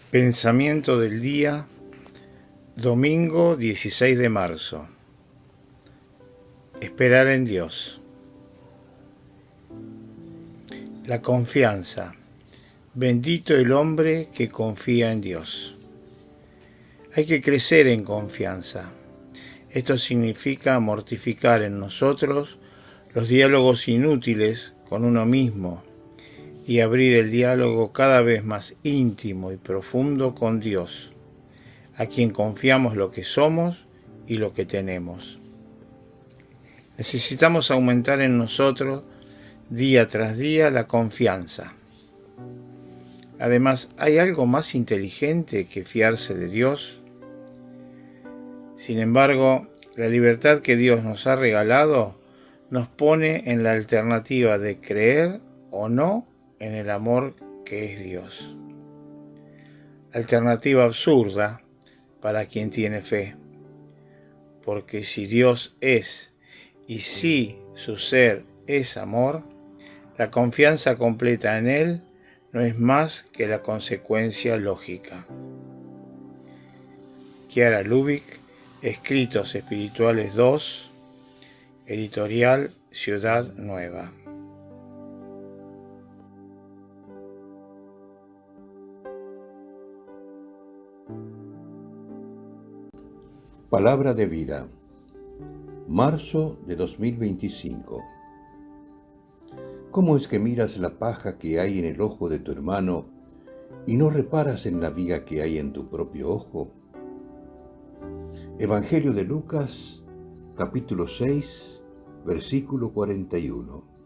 Pensamiento del día, domingo 16 de marzo. Esperar en Dios. La confianza. Bendito el hombre que confía en Dios. Hay que crecer en confianza. Esto significa mortificar en nosotros los diálogos inútiles con uno mismo y abrir el diálogo cada vez más íntimo y profundo con Dios, a quien confiamos lo que somos y lo que tenemos. Necesitamos aumentar en nosotros día tras día la confianza. Además, ¿hay algo más inteligente que fiarse de Dios? Sin embargo, la libertad que Dios nos ha regalado nos pone en la alternativa de creer o no en el amor que es Dios. Alternativa absurda para quien tiene fe, porque si Dios es y si su ser es amor, la confianza completa en Él no es más que la consecuencia lógica. Chiara Lubich, Escritos Espirituales 2, editorial Ciudad Nueva. Palabra de vida. Marzo de 2025. ¿Cómo es que miras la paja que hay en el ojo de tu hermano y no reparas en la viga que hay en tu propio ojo? Evangelio de Lucas, capítulo 6, versículo 41.